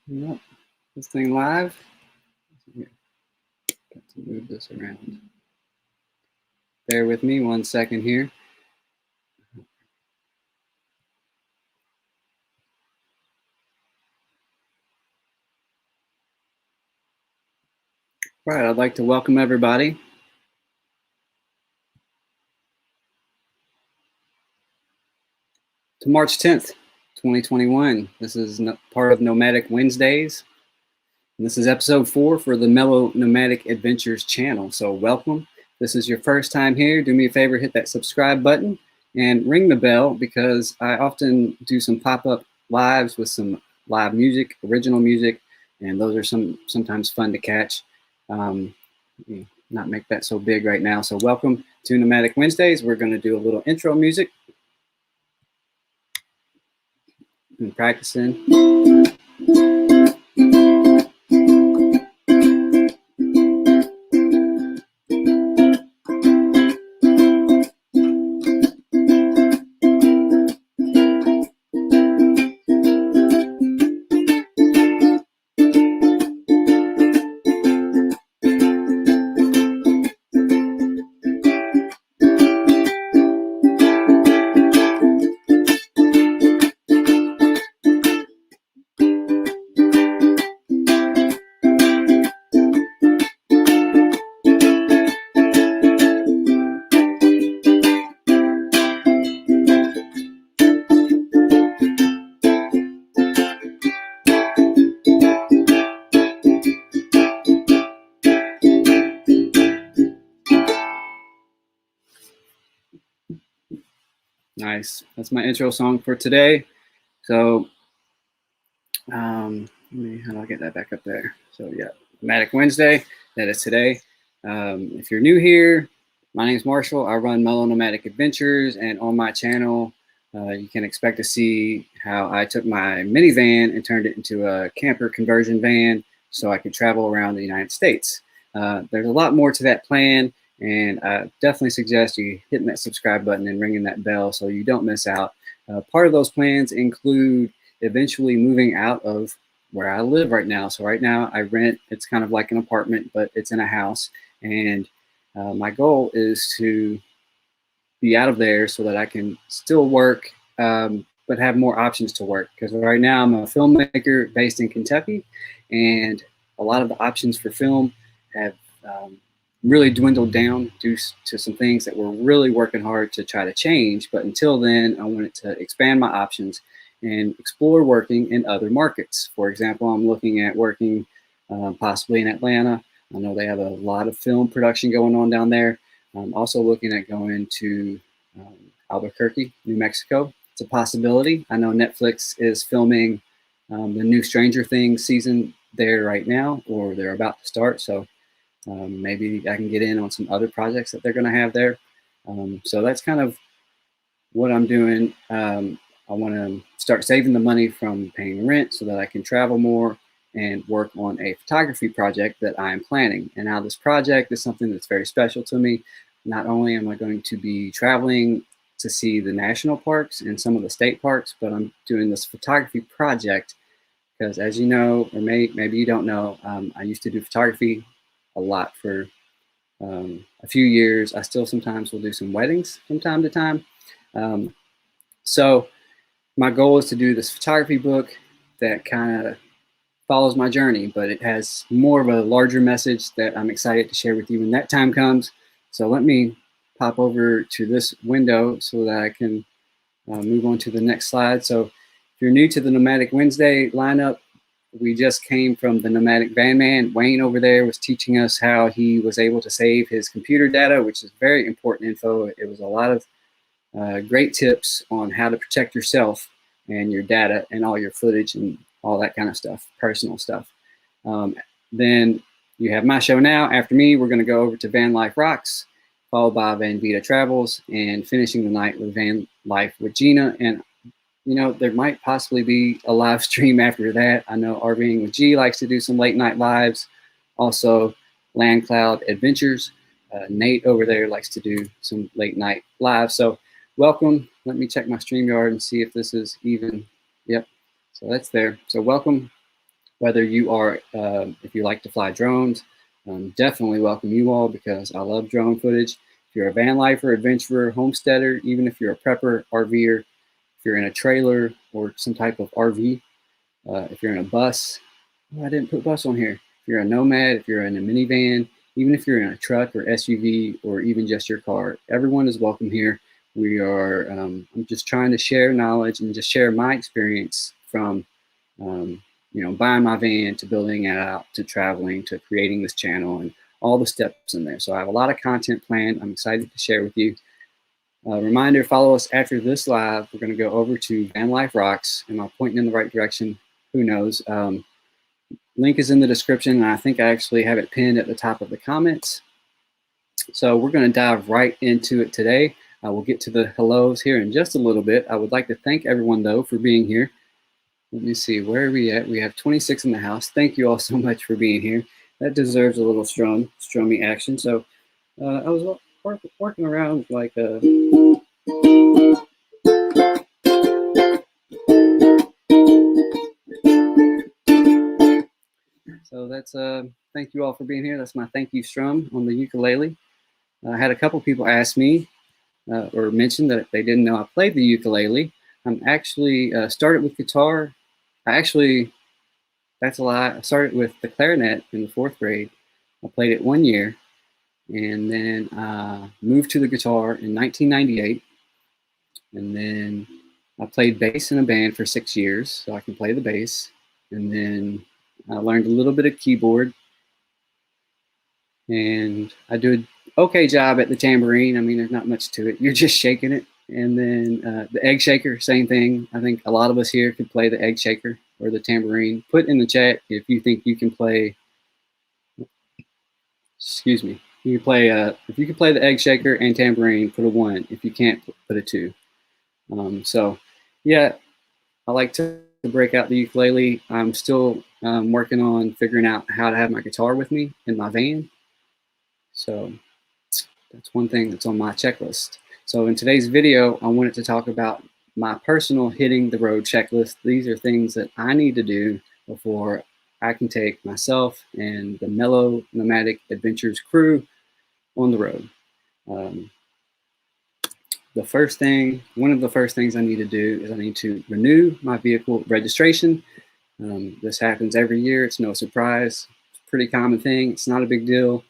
Yep. This thing live. Got to move this around. Bear with me 1 second here. All right, I'd like to welcome everybody to March 10th, 2021. This is part of Nomadic Wednesdays. And this is episode 4 for the Mellow Nomadic Adventures channel. So welcome. If this is your first time here, do me a favor, hit that subscribe button and ring the bell, because I often do some pop-up lives with some live music, original music, and those are sometimes fun to catch. Not make that so big right now. So welcome to Nomadic Wednesdays. We're going to do a little intro music and practicing. Nice. That's my intro song for today. So, how do I get that back up there? So yeah, Nomadic Wednesday, that is today. If you're new here, my name is Marshall. I run Mellow Nomadic Adventures, and on my channel, you can expect to see how I took my minivan and turned it into a camper conversion van so I could travel around the United States. There's a lot more to that plan, and I definitely suggest you hitting that subscribe button and ringing that bell so you don't miss out. Part of those plans include eventually moving out of where I live right now. So right now I rent. It's kind of like an apartment, but it's in a house. And my goal is to be out of there so that I can still work, but have more options to work. Because right now I'm a filmmaker based in Kentucky, and a lot of the options for film have really dwindled down due to some things that we're really working hard to try to change. But until then, I wanted to expand my options and explore working in other markets. For example, I'm looking at working possibly in Atlanta. I know they have a lot of film production going on down there. I'm also looking at going to Albuquerque, New Mexico. It's a possibility. I know Netflix is filming the new Stranger Things season there right now, or they're about to start. So maybe I can get in on some other projects that they're going to have there. So that's kind of what I'm doing. I want to start saving the money from paying rent so that I can travel more and work on a photography project that I am planning. And now this project is something that's very special to me. Not only am I going to be traveling to see the national parks and some of the state parks, but I'm doing this photography project because, as you know, or maybe you don't know, I used to do photography a lot for a few years. I still sometimes will do some weddings from time to time. So my goal is to do this photography book that kind of follows my journey, but it has more of a larger message that I'm excited to share with you when that time comes. So let me pop over to this window so that I can move on to the next slide. So if you're new to the Nomadic Wednesday lineup, we just came from the Nomadic Van Man. Wayne over there was teaching us how he was able to save his computer data, which is very important info. It was a lot of great tips on how to protect yourself and your data and all your footage and all that kind of stuff, personal stuff. Then you have my show now. After me, we're going to go over to Van Life Rocks, followed by Van Vita Travels, and finishing the night with Van Life with Gina. And you know, there might possibly be a live stream after that. I know RVing with G likes to do some late night lives. Also, Land Cloud Adventures. Nate over there likes to do some late night live. So welcome. Let me check my StreamYard and see if this is even. Yep. So that's there. So welcome. Whether you are, if you like to fly drones, definitely welcome you all because I love drone footage. If you're a van lifer, adventurer, homesteader, even if you're a prepper, RVer, if you're in a trailer or some type of RV, if you're in a bus, oh, I didn't put bus on here. If you're a nomad, if you're in a minivan, even if you're in a truck or SUV or even just your car, everyone is welcome here. We are, I'm just trying to share knowledge and just share my experience from, buying my van to building it out to traveling to creating this channel and all the steps in there. So I have a lot of content planned. I'm excited to share with you. Reminder, follow us after this live. We're going to go over to Van Life Rocks. Am I pointing in the right direction? Who knows? Link is in the description, and I think I actually have it pinned at the top of the comments. So we're going to dive right into it today. We'll get to the hellos here in just a little bit. I would like to thank everyone, though, for being here. Let me see, where are we at? We have 26 in the house. Thank you all so much for being here. That deserves a little strummy action. So I was working around like a... So that's, thank you all for being here. That's my thank you strum on the ukulele. I had a couple people ask me or mention that they didn't know I played the ukulele. I'm actually started with guitar. That's a lie. I started with the clarinet in the 4th grade. I played it 1 year and then moved to the guitar in 1998. And then I played bass in a band for 6 years, so I can play the bass. And then I learned a little bit of keyboard. And I do an okay job at the tambourine. I mean, there's not much to it. You're just shaking it. And then the egg shaker, same thing. I think a lot of us here could play the egg shaker or the tambourine. Put in the chat if you think you can play, excuse me, you can play, if you can play the egg shaker and tambourine, put a 1. If you can't, put a 2. So yeah, I like to break out the ukulele. I'm still working on figuring out how to have my guitar with me in my van. So that's one thing that's on my checklist. So in today's video, I wanted to talk about my personal hitting the road checklist. These are things that I need to do before I can take myself and the Mellow Nomadic Adventures crew on the road. One of the first things I need to do is I need to renew my vehicle registration. This happens every year. It's no surprise. It's a pretty common thing. It's not a big deal.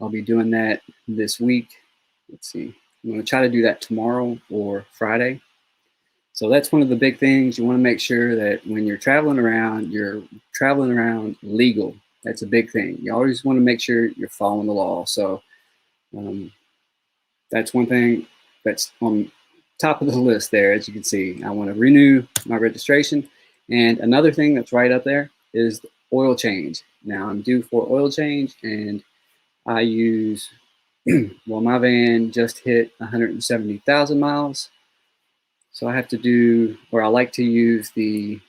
I'll be doing that this week. Let's see. I'm going to try to do that tomorrow or Friday. So that's one of the big things. You want to make sure that when you're traveling around legal. That's a big thing. You always want to make sure you're following the law. So that's one thing that's on top of the list there, as you can see. I want to renew my registration. And another thing that's right up there is the oil change. Now I'm due for oil change, and I use, well, my van just hit 170,000 miles. So I have to do, or I like to use the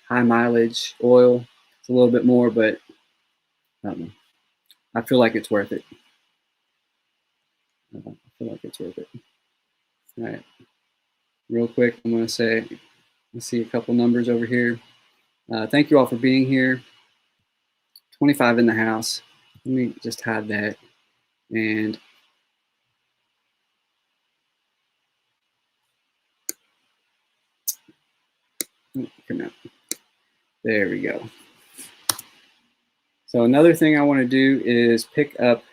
high mileage oil. It's a little bit more, but I feel like it's worth it. I feel like it's worth it. All right. Real quick, I'm going to say, let's see a couple numbers over here. Thank you all for being here. 25 in the house. Let me just hide that. And come out. There we go. So another thing I want to do is pick up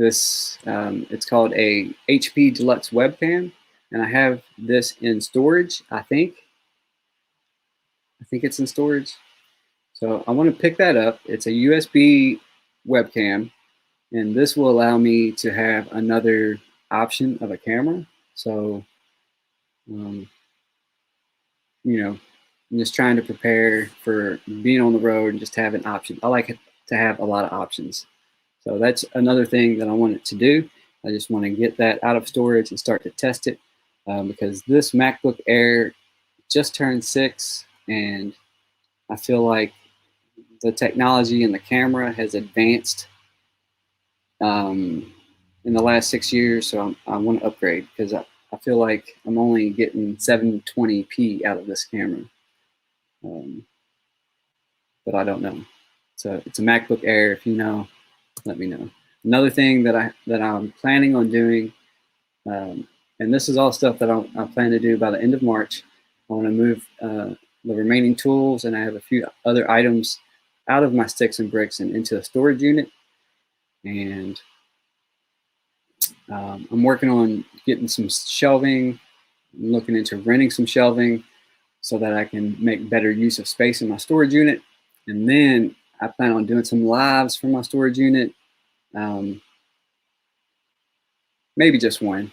it's called a HP Deluxe webcam, and I have this in storage. I think it's in storage. So I want to pick that up. It's a USB webcam, and this will allow me to have another option of a camera. So, I'm just trying to prepare for being on the road and just have an option. I like to have a lot of options. So that's another thing that I wanted to do. I just want to get that out of storage and start to test it because this MacBook Air just turned 6, and I feel like the technology and the camera has advanced in the last 6 years, so I want to upgrade because I feel like I'm only getting 720p out of this camera, but I don't know. So it's a MacBook Air. If you know, let me know. Another thing that I'm planning on doing, and this is all stuff that I plan to do by the end of March. I want to move the remaining tools, and I have a few other items out of my sticks and bricks and into a storage unit. And I'm working on getting some shelving. I'm looking into renting some shelving so that I can make better use of space in my storage unit. And then I plan on doing some lives from my storage unit. Maybe just one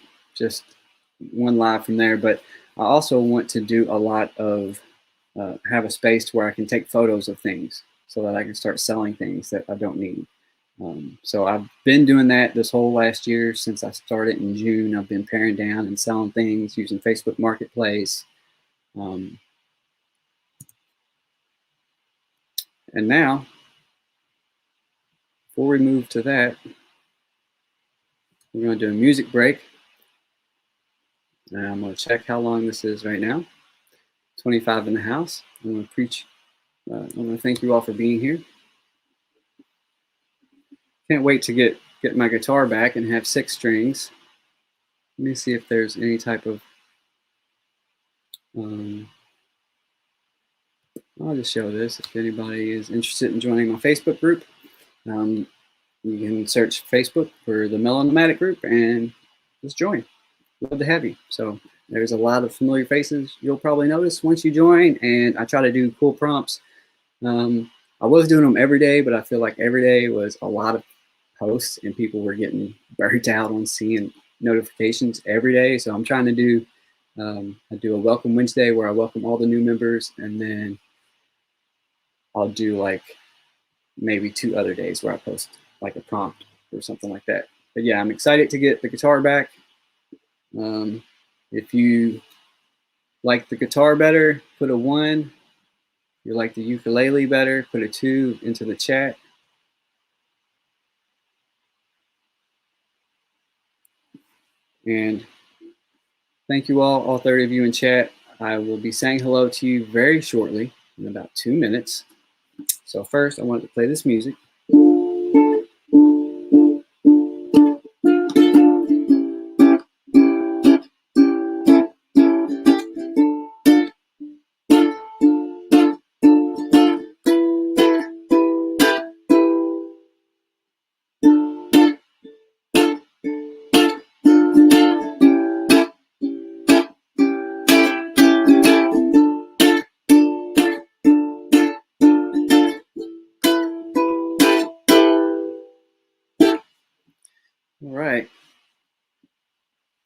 live from there. But I also want to do a lot of have a space where I can take photos of things so that I can start selling things that I don't need. So I've been doing that this whole last year since I started in June. I've been paring down and selling things using Facebook Marketplace. And now, before we move to that, we're going to do a music break. And I'm going to check how long this is right now. 25 in the house. I'm going to preach. I'm going to thank you all for being here. Can't wait to get my guitar back and have 6 strings. Let me see if there's any type of I'll just show this if anybody is interested in joining my Facebook group. You can search Facebook for the Melanomatic group and just join. Love to have you. So there's a lot of familiar faces you'll probably notice once you join, and I try to do cool prompts. I was doing them every day, but I feel like every day was a lot of posts and people were getting burnt out on seeing notifications every day. So I'm trying to do I do a welcome Wednesday where I welcome all the new members, and then I'll do like maybe 2 other days where I post like a prompt or something like that. But yeah, I'm excited to get the guitar back. If you like the guitar better, put a 1. If you like the ukulele better, put a 2 into the chat. And thank you all 30 of you in chat. I will be saying hello to you very shortly in about 2 minutes. So first, I wanted to play this music. All right.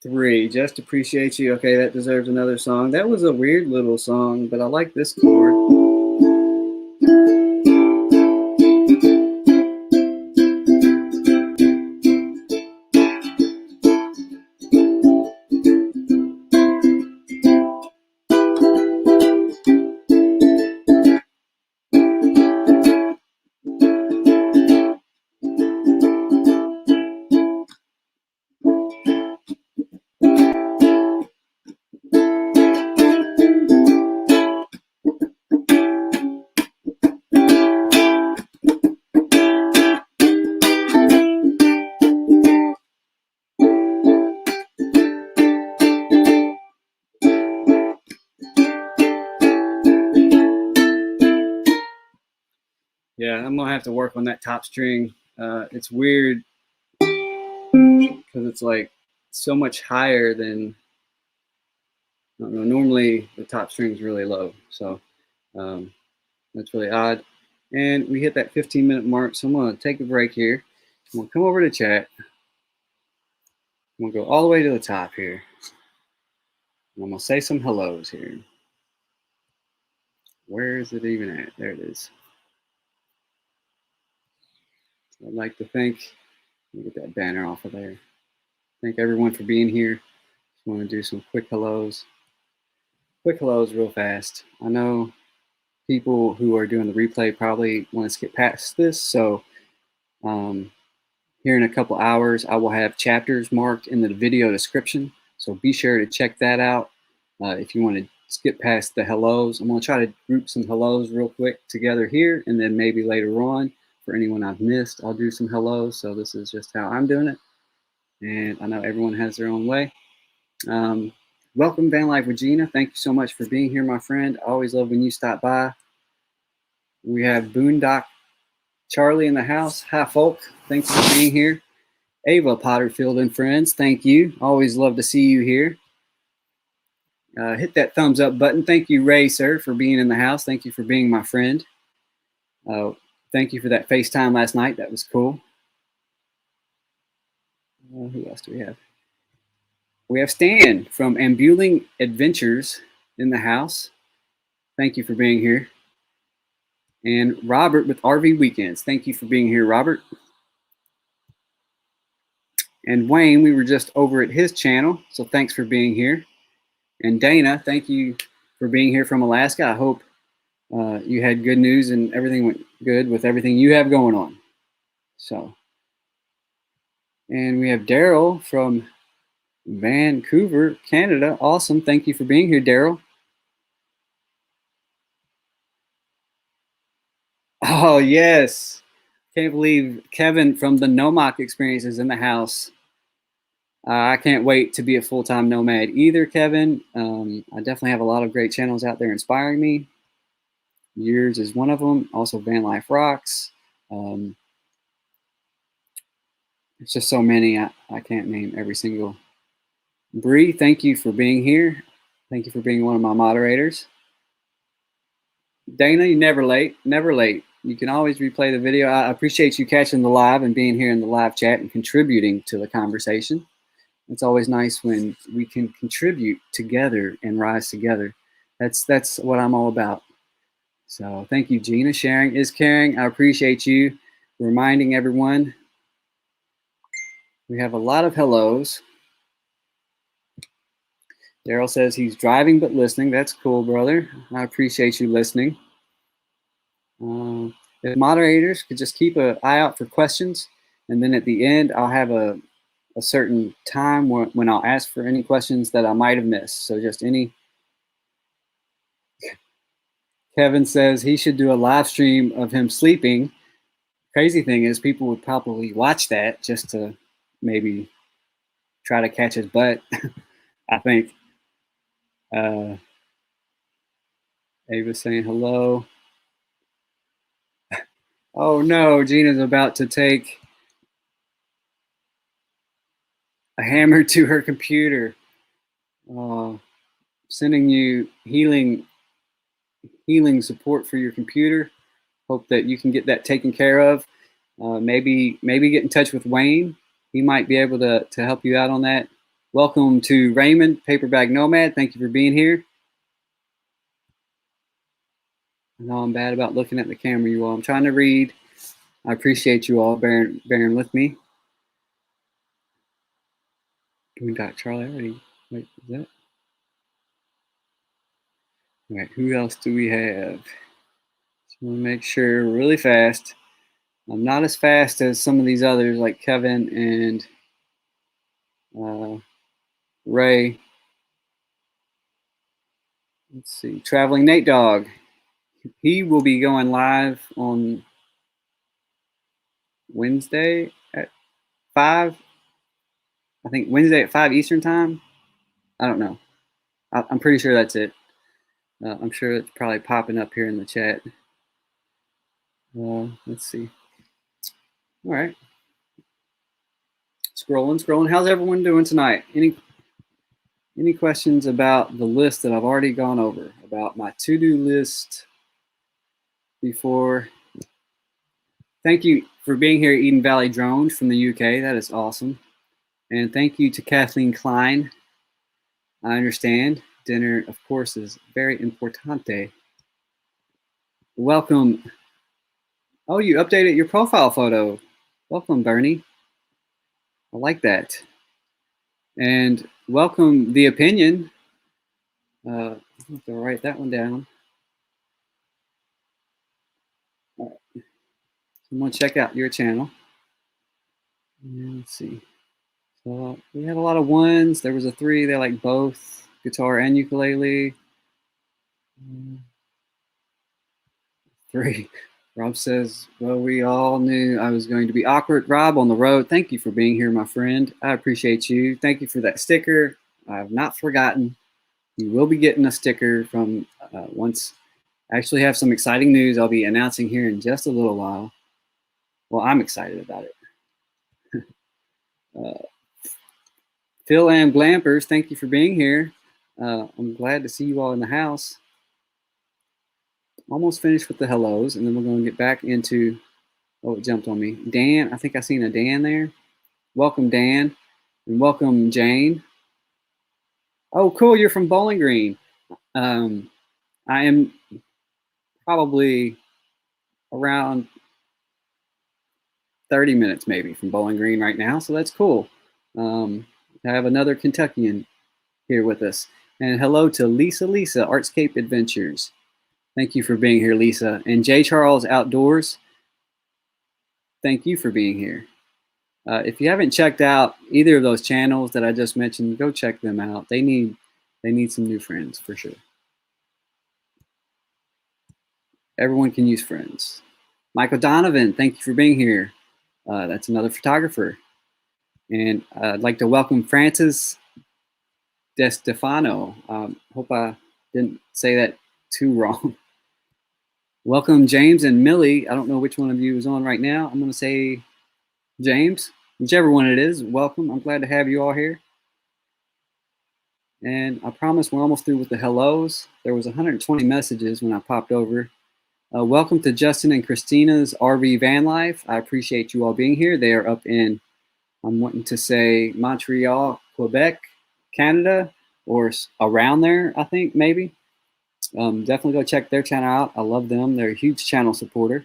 3, just appreciate you. Okay, that deserves another song. That was a weird little song, but I like this chord. Yeah, I'm gonna have to work on that top string. It's weird because it's like so much higher than, I don't know, normally the top string is really low. So that's really odd. And we hit that 15-minute mark. So I'm gonna take a break here. I'm gonna come over to chat. I'm gonna go all the way to the top here. And I'm gonna say some hellos here. Where is it even at? There it is. I'd like to thank, let me get that banner off of there. Thank everyone for being here. Just want to do some quick hellos. Quick hellos real fast. I know people who are doing the replay probably want to skip past this. So here in a couple hours, I will have chapters marked in the video description. So be sure to check that out if you want to skip past the hellos. I'm going to try to group some hellos real quick together here, and then maybe later on, for anyone I've missed, I'll do some hellos. So this is just how I'm doing it. And I know everyone has their own way. Welcome, Van Life Regina. Thank you so much for being here, my friend. I always love when you stop by. We have Boondock Charlie in the house. Hi, folk. Thanks for being here. Ava Potterfield and friends, thank you. Always love to see you here. Hit that thumbs up button. Thank you, Ray, sir, for being in the house. Thank you for being my friend. Thank you for that FaceTime last night. That was cool. Who else do we have? We have Stan from Ambuling Adventures in the house. Thank you for being here. And Robert with RV Weekends. Thank you for being here, Robert. And Wayne, we were just over at his channel, so thanks for being here. And Dana, thank you for being here from Alaska. I hope you had good news and everything went good with everything you have going on. So, and we have Daryl from Vancouver, Canada. Awesome. Thank you for being here, Daryl. Oh, yes. Can't believe Kevin from the Nomadic experience is in the house. I can't wait to be a full-time nomad either, Kevin. I definitely have a lot of great channels out there inspiring me. Yours is one of them. Also, Van Life Rocks. It's just so many. I can't name every single. Bree, thank you for being here. Thank you for being one of my moderators. Dana, you're never late. Never late. You can always replay the video. I appreciate you catching the live and being here in the live chat and contributing to the conversation. It's always nice when we can contribute together and rise together. That's what I'm all about. So thank you, Gina. Sharing is caring. I appreciate you reminding everyone. We have a lot of hellos. Daryl says he's driving but listening. That's cool, brother. I appreciate you listening. If moderators could just keep an eye out for questions, and then at the end, I'll have a certain time when I'll ask for any questions that I might have missed. So just any. Kevin says he should do a live stream of him sleeping. Crazy thing is people would probably watch that just to maybe try to catch his butt, I think. Ava's saying hello. Oh no, Gina's about to take a hammer to her computer. Sending you healing support for your computer. Hope that you can get that taken care of. Maybe get in touch with Wayne. He might be able to help you out on that. Welcome to Raymond, Paperback Nomad. Thank you for being here. I know I'm bad about looking at the camera, you all. I'm trying to read. I appreciate you all bearing with me. We got Charlie already. Wait, is that? All right, who else do we have? Just want to make sure really fast. I'm not as fast as some of these others like Kevin and Ray. Let's see. Traveling Nate Dog. He will be going live on Wednesday at 5. I think Wednesday at 5 Eastern time. I don't know. I'm pretty sure that's it. I'm sure it's probably popping up here in the chat. Let's see. All right. Scrolling. How's everyone doing tonight? Any questions about the list that I've already gone over, about my to-do list before? Thank you for being here, Eden Valley Drones from the UK. That is awesome. And thank you to Kathleen Klein. I understand. Dinner, of course, is very importante. Welcome. Oh, you updated your profile photo. Welcome, Bernie. I like that. And welcome, The Opinion. I have to write that one down. I'm gonna check out your channel. Let's see. So we had a lot of ones. There was a 3. They like both guitar and ukulele. 3. Rob says, well, we all knew I was going to be awkward. Rob on the road, thank you for being here, my friend. I appreciate you. Thank you for that sticker. I've not forgotten. You will be getting a sticker from once I actually have some exciting news I'll be announcing here in just a little while. Well, I'm excited about it. Phil and Glampers, thank you for being here. I'm glad to see you all in the house. Almost finished with the hellos, and then we're going to get back into, oh, it jumped on me. Dan, I think I seen a Dan there. Welcome, Dan, and welcome, Jane. Oh, cool, you're from Bowling Green. I am probably around 30 minutes maybe from Bowling Green right now, so that's cool. I have another Kentuckian here with us. And hello to Lisa Artscape Adventures. Thank you for being here, Lisa. And J. Charles Outdoors, thank you for being here. If you haven't checked out either of those channels that I just mentioned, go check them out. They need some new friends for sure. Everyone can use friends. Michael Donovan, thank you for being here. That's another photographer. And I'd like to welcome Francis DeStefano. Hope I didn't say that too wrong. Welcome, James and Millie. I don't know which one of you is on right now. I'm going to say James. Whichever one it is, welcome. I'm glad to have you all here. And I promise we're almost through with the hellos. There was 120 messages when I popped over. Welcome to Justin and Christina's RV van life. I appreciate you all being here. They are up in, I'm wanting to say Montreal, Quebec, Canada, or around there, I think, maybe. Definitely go check their channel out. I love them. They're a huge channel supporter.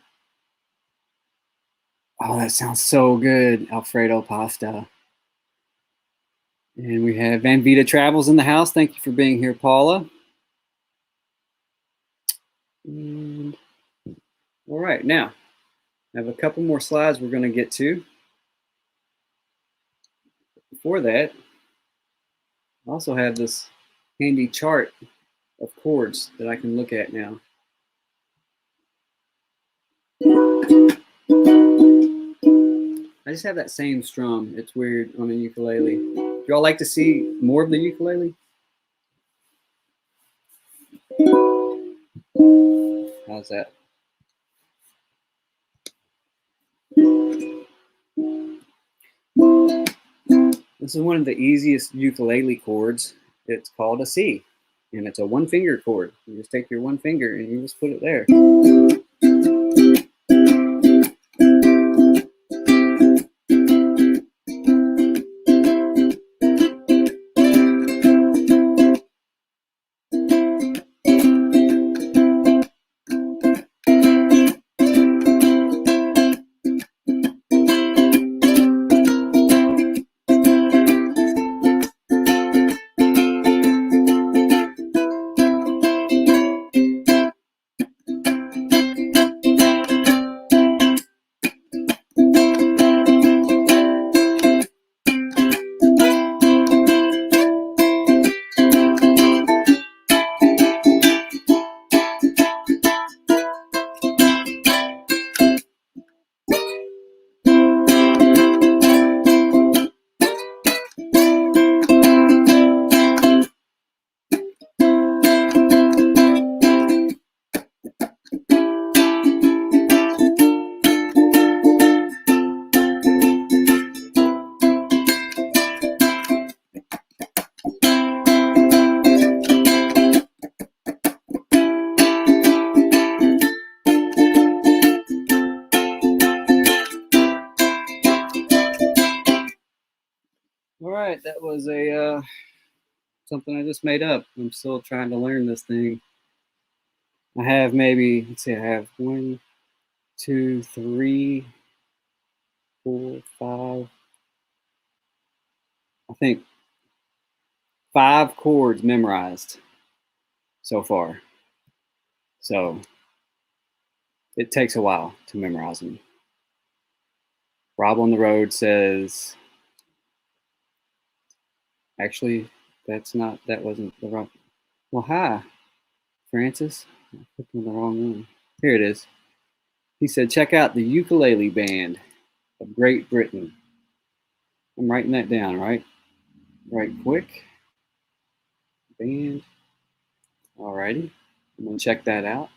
Oh, that sounds so good, Alfredo pasta. And we have Van Vita Travels in the house. Thank you for being here, Paula. And, all right, now, I have a couple more slides we're going to get to. Before that, I also have this handy chart of chords that I can look at now. I just have that same strum. It's weird on a ukulele. Do y'all like to see more of the ukulele? How's that? This is one of the easiest ukulele chords. It's called a C, and it's a 1-finger chord. You just take your 1 finger and you just put it there. All right, that was a something I just made up. I'm still trying to learn this thing. I have maybe, let's see, I have 1, 2, 3, 4, 5. I think 5 chords memorized so far. So it takes a while to memorize them. Rob on the Road says, actually, that wasn't the wrong. Well, hi, Francis. I clicked on the wrong one. Here it is. He said, check out the Ukulele Band of Great Britain. I'm writing that down, right quick. Band. Alrighty. I'm going to check that out.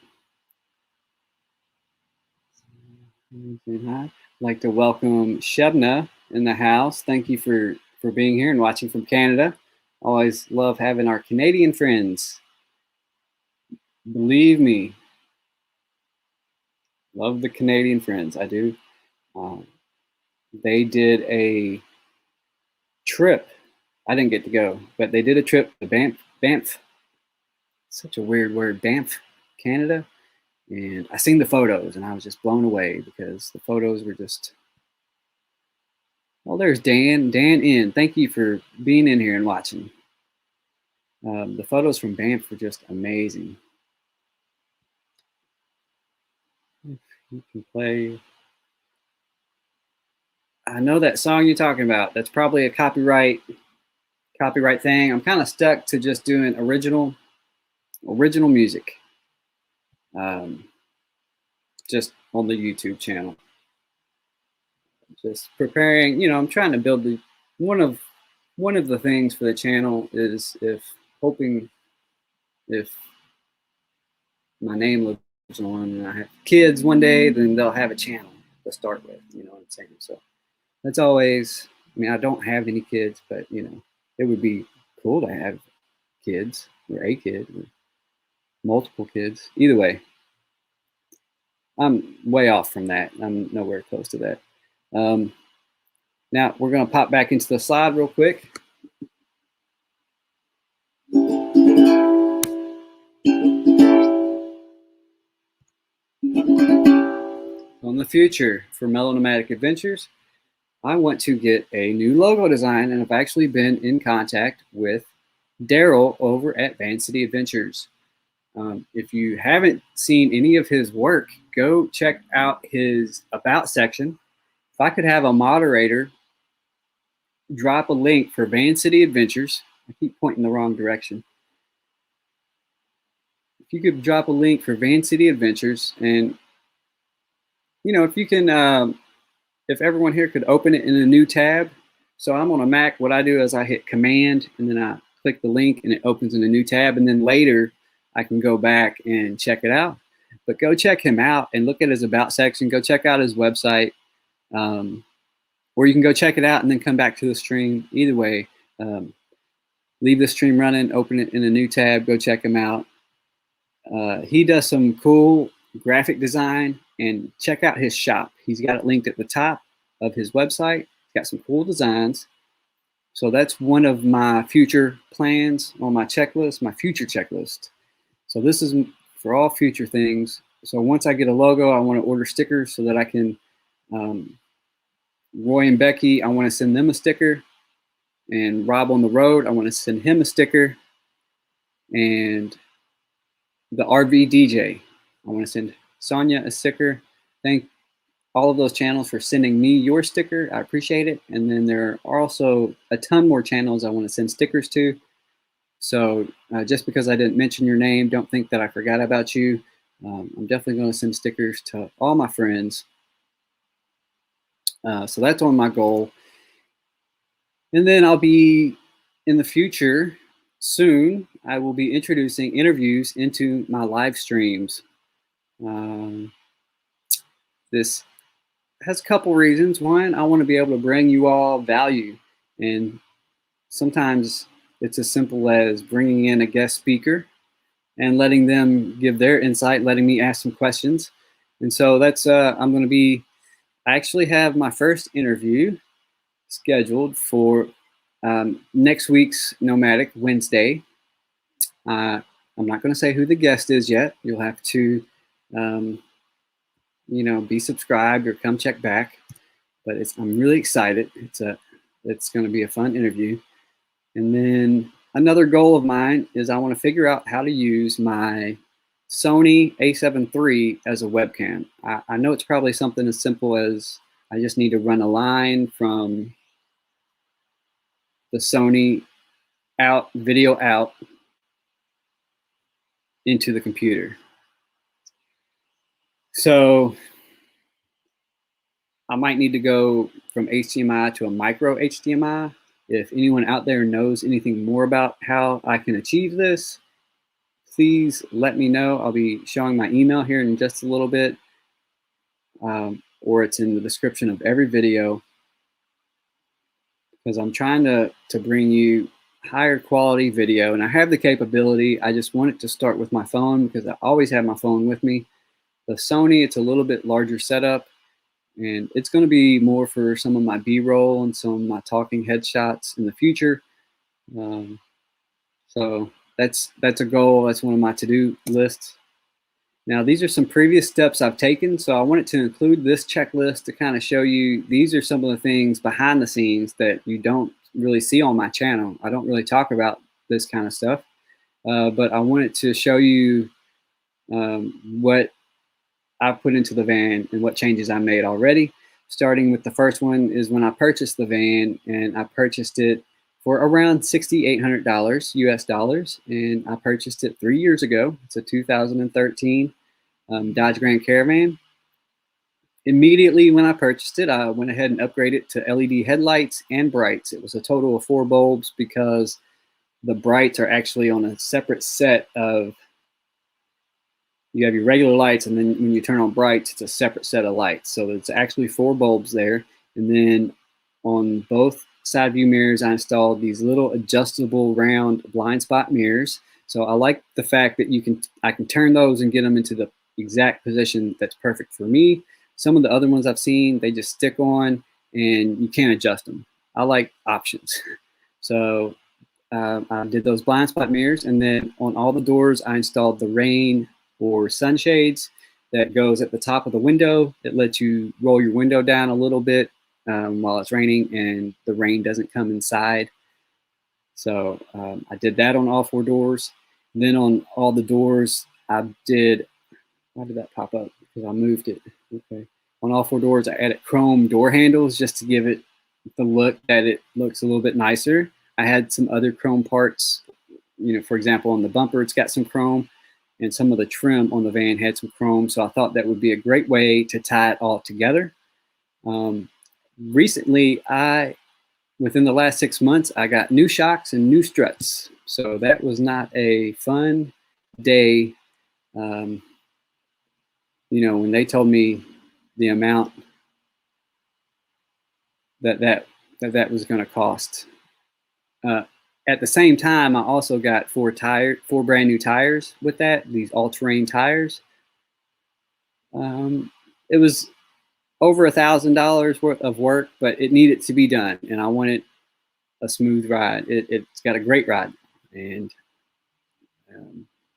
Hi. I'd like to welcome Shebna in the house. Thank you for being here and watching from Canada. Always love having our Canadian friends. Believe me, love the Canadian friends. I do. They did a trip. I didn't get to go, but they did a trip to Banff. Such a weird word, Banff, Canada. And I seen the photos and I was just blown away because the photos were just, well, there's Dan in. Thank you for being in here and watching. The photos from Banff were just amazing. You can play. I know that song you're talking about. That's probably a copyright thing. I'm kind of stuck to just doing original music, just on the YouTube channel. Just preparing. I'm trying to build one of the things for the channel is if my name lives on and I have kids one day, then they'll have a channel to start with. You know what I'm saying? So that's always. I mean, I don't have any kids, but it would be cool to have kids or a kid or multiple kids. Either way, I'm way off from that. I'm nowhere close to that. Now we're going to pop back into the slide real quick. On the future for Melanomatic Adventures, I want to get a new logo design, and I've actually been in contact with Daryl over at Van City Adventures. If you haven't seen any of his work, go check out his About section. If I could have a moderator drop a link for Van City Adventures, I keep pointing the wrong direction. If you could drop a link for Van City Adventures, and if you can, if everyone here could open it in a new tab. So I'm on a Mac. What I do is I hit Command and then I click the link and it opens in a new tab. And then later I can go back and check it out. But go check him out and look at his About section. Go check out his website. Or you can go check it out and then come back to the stream. Either way, leave the stream running, open it in a new tab, go check him out. He does some cool graphic design, and check out his shop. He's got it linked at the top of his website. He's got some cool designs. So that's one of my future plans on my checklist, my future checklist. So this is for all future things. So once I get a logo, I want to order stickers so that I can, Roy and Becky, I want to send them a sticker. And Rob on the Road, I want to send him a sticker. And the RV DJ, I want to send Sonia a sticker. Thank all of those channels for sending me your sticker. I appreciate it. And then there are also a ton more channels I want to send stickers to. So just because I didn't mention your name, don't think that I forgot about you. I'm definitely going to send stickers to all my friends. So that's on my goal. And then I'll be, in the future, soon, I will be introducing interviews into my live streams. This has a couple reasons. One, I want to be able to bring you all value. And sometimes it's as simple as bringing in a guest speaker and letting them give their insight, letting me ask some questions. And so that's, I'm going to be, I actually have my first interview scheduled for next week's Nomadic Wednesday. I'm not going to say who the guest is yet. You'll have to, be subscribed or come check back. But I'm really excited. It's going to be a fun interview. And then another goal of mine is I want to figure out how to use my Sony a7 III as a webcam. I know it's probably something as simple as I just need to run a line from the Sony video out into the computer. So I might need to go from HDMI to a micro HDMI. If anyone out there knows anything more about how I can achieve this, please let me know. I'll be showing my email here in just a little bit, or it's in the description of every video, because I'm trying to bring you higher quality video, and I have the capability. I just want it to start with my phone because I always have my phone with me. The Sony, it's a little bit larger setup, and it's going to be more for some of my B-roll and some of my talking headshots in the future. So that's a goal. That's one of my to-do lists. Now, these are some previous steps I've taken, so I wanted to include this checklist to kind of show you these are some of the things behind the scenes that you don't really see on my channel. I don't really talk about this kind of stuff, but I wanted to show you what I put into the van and what changes I made already. Starting with the first one is when I purchased the van, and I purchased it for around $6,800 US dollars, and I purchased it 3 years ago. It's a 2013 Dodge Grand Caravan. Immediately when I purchased it, I went ahead and upgraded to LED headlights and brights. It was a total of 4 bulbs because the brights are actually on a separate set of, you have your regular lights, and then when you turn on brights, it's a separate set of lights. So it's actually 4 bulbs there. And then on both side view mirrors, I installed these little adjustable round blind spot mirrors. So I like the fact that I can turn those and get them into the exact position that's perfect for me. Some of the other ones I've seen, they just stick on and you can't adjust them. I like options. So I did those blind spot mirrors, and then on all the doors, I installed the rain or sunshades that goes at the top of the window. It lets you roll your window down a little bit while it's raining, and the rain doesn't come inside. So I did that on all 4 doors. And then on all the doors, I did, why did that pop up? Because I moved it. Okay. On all 4 doors, I added chrome door handles just to give it the look that it looks a little bit nicer. I had some other chrome parts, for example, on the bumper, it's got some chrome, and some of the trim on the van had some chrome. So I thought that would be a great way to tie it all together. Recently, within the last 6 months, I got new shocks and new struts. So that was not a fun day. When they told me the amount that was going to cost. At the same time, I also got 4 brand new tires with that, these all-terrain tires. It was over $1,000 worth of work, but it needed to be done, and I wanted a smooth ride. It's got a great ride, and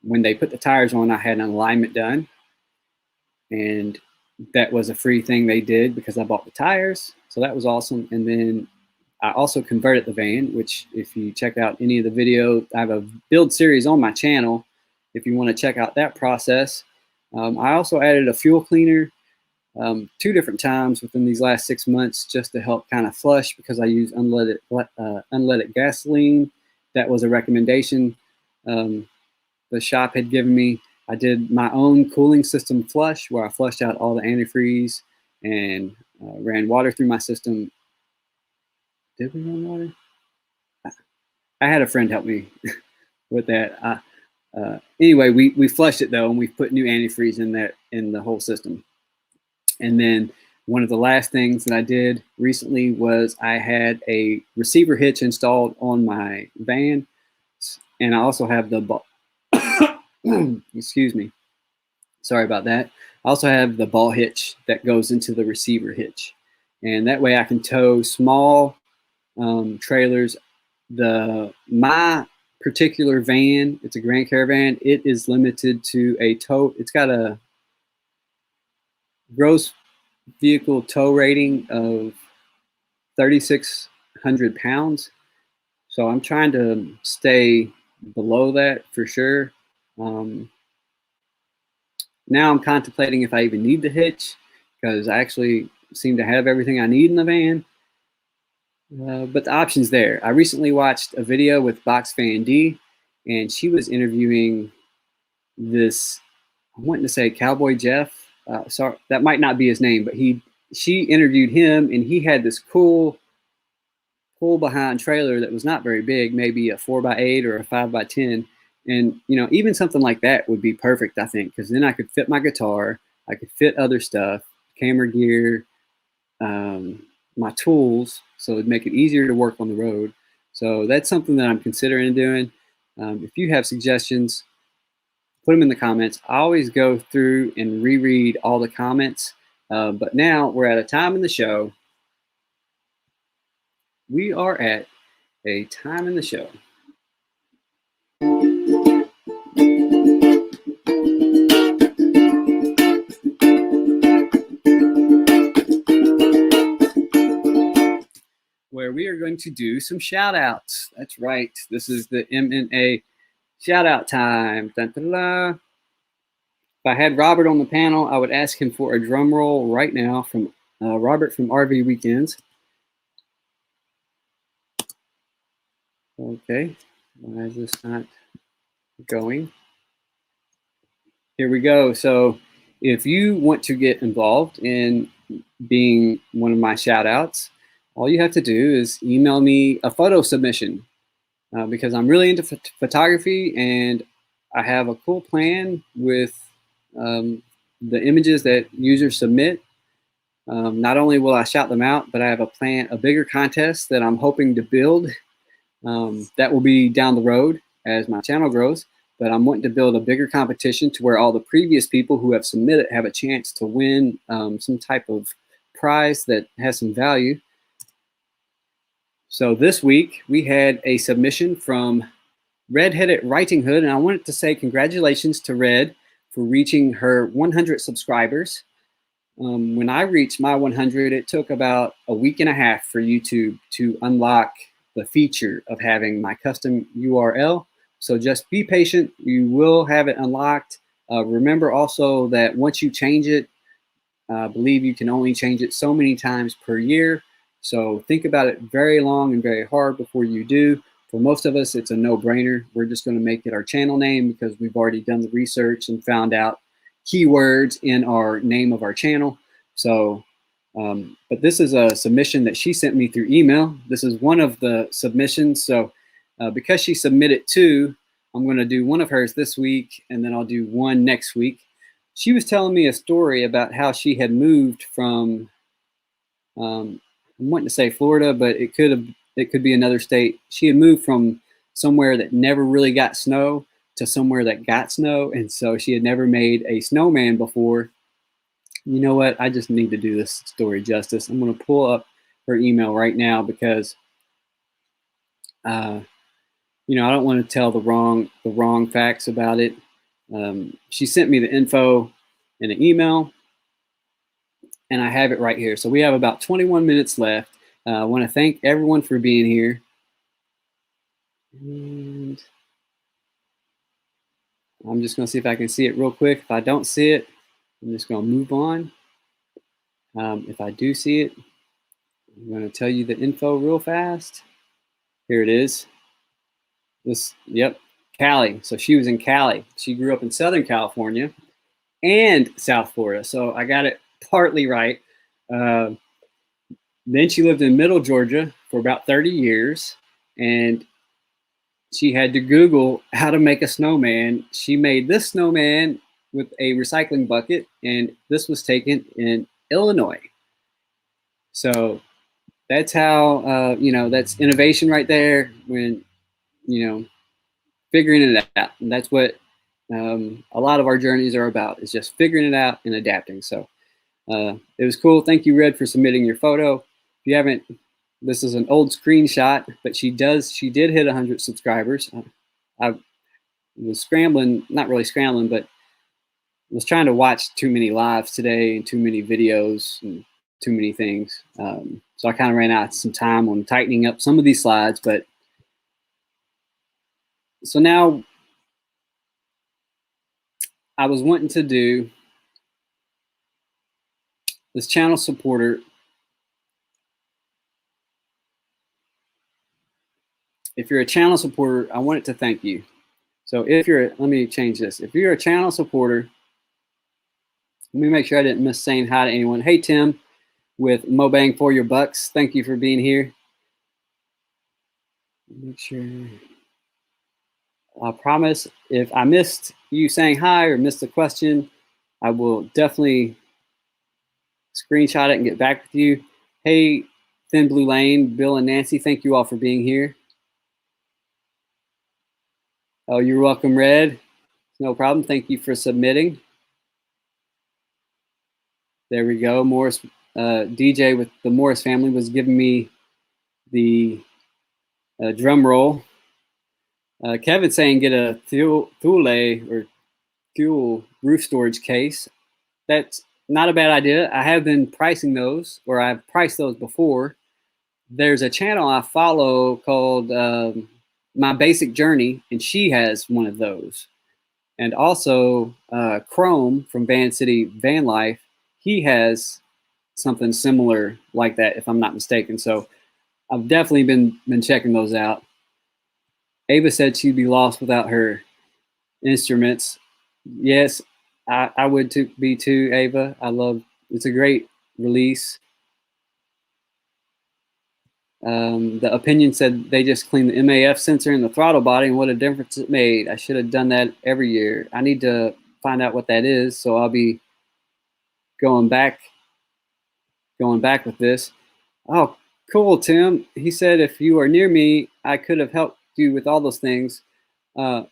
when they put the tires on, I had an alignment done, and that was a free thing they did because I bought the tires, so that was awesome. And then I also converted the van, which if you check out any of the video, I have a build series on my channel if you want to check out that process. I also added a fuel cleaner 2 different times within these last 6 months just to help kind of flush, because I use unleaded gasoline. That was a recommendation the shop had given me. I did my own cooling system flush where I flushed out all the antifreeze and ran water through my system. Did we run water? I had a friend help me with that. Anyway, we flushed it though, and we put new antifreeze in the whole system. And then one of the last things that I did recently was I had a receiver hitch installed on my van, and I also have the excuse me, sorry about that. I also have the ball hitch that goes into the receiver hitch, and that way I can tow small trailers. My particular van, it's a Grand Caravan. It is limited to a tow. It's got a gross vehicle tow rating of 3,600 pounds. So I'm trying to stay below that for sure. Now I'm contemplating if I even need the hitch, because I actually seem to have everything I need in the van. But the option's there. I recently watched a video with Box Fan D, and she was interviewing this, I wanted to say Cowboy Jeff. Sorry, that might not be his name, but she interviewed him, and he had this cool pull behind trailer that was not very big, maybe a 4x8 or a 5x10. And, you know, even something like that would be perfect, I think, because then I could fit my guitar, I could fit other stuff, camera gear, my tools, so it'd make it easier to work on the road. So that's something that I'm considering doing. If you have suggestions, put them in the comments. I always go through and reread all the comments. But now we're at a time in the show. We are at a time in the show where we are going to do some shout outs. That's right. This is the MNA shout out time. Dun, dun, dun. If I had Robert on the panel, I would ask him for a drum roll right now from Robert from RV Weekends. Okay, why is this not going? Here we go. So if you want to get involved in being one of my shout outs, all you have to do is email me a photo submission because I'm really into photography, and I have a cool plan with the images that users submit. Not only will I shout them out, but I have a bigger contest that I'm hoping to build. That will be down the road as my channel grows, but I'm wanting to build a bigger competition to where all the previous people who have submitted have a chance to win some type of prize that has some value. So this week we had a submission from Redheaded Writing Hood, and I wanted to say congratulations to Red for reaching her 100 subscribers. When I reached my 100, it took about a week and a half for YouTube to unlock the feature of having my custom URL. So just be patient. You will have it unlocked. Remember also that once you change it, I believe you can only change it so many times per year. So think about it very long and very hard before you do. For most of us, it's a no-brainer. We're just going to make it our channel name because we've already done the research and found out keywords in our name of our channel. So, but this is a submission that she sent me through email. This is one of the submissions. So because she submitted two, I'm going to do one of hers this week, and then I'll do one next week. She was telling me a story about how she had moved from, I'm wanting to say Florida, but it could be another state. She had moved from somewhere that never really got snow to somewhere that got snow, and so she had never made a snowman before. You know what? I just need to do this story justice. I'm going to pull up her email right now because, you know, I don't want to tell the wrong facts about it. She sent me the info in an email, and I have it right here. So we have about 21 minutes left. I want to thank everyone for being here. And I'm just going to see if I can see it real quick. If I don't see it, I'm just going to move on. If I do see it, I'm going to tell you the info real fast. Here it is. Yep, Cali. So she was in Cali. She grew up in Southern California and South Florida. So I got it partly right. Then she lived in Middle Georgia for about 30 years, and she had to Google how to make a snowman. She made this snowman with a recycling bucket, and this was taken in Illinois. So that's how, you know, that's innovation right there when, you know, figuring it out. And that's what a lot of our journeys are about, is just figuring it out and adapting. So it was cool. Thank you, Red, for submitting your photo. If you haven't, this is an old screenshot, but she did hit 100 subscribers. I was scrambling, not really scrambling, but was trying to watch too many lives today and too many videos and too many things. So I kind of ran out of some time on tightening up some of these slides. But so now I was wanting to do this channel supporter. If you're a channel supporter, I wanted to thank you. So if you're, let me change this. If you're a channel supporter, let me make sure I didn't miss saying hi to anyone. Hey, Tim with Mobang for your bucks. Thank you for being here. Make sure. I promise if I missed you saying hi or missed a question, I will definitely screenshot it and get back with you. Hey, Thin Blue Lane, Bill and Nancy, thank you all for being here. Oh, you're welcome, Red. No problem. Thank you for submitting. There we go. Morris, DJ with the Morris family was giving me the drum roll. Kevin's saying get a Thule or Thule roof storage case. That's not a bad idea. I have been pricing those, or I've priced those before. There's a channel I follow called My Basic Journey, and she has one of those. And also Chrome from Van City Van Life, he has something similar like that, if I'm not mistaken. So I've definitely been checking those out. Ava said she'd be lost without her instruments. Yes, I would be too, Ava. It's a great release. The opinion said they just cleaned the MAF sensor in the throttle body, and what a difference it made. I should have done that every year. I need to find out what that is, so I'll be going back with this. Oh, cool, Tim. He said if you are near me, I could have helped you with all those things. I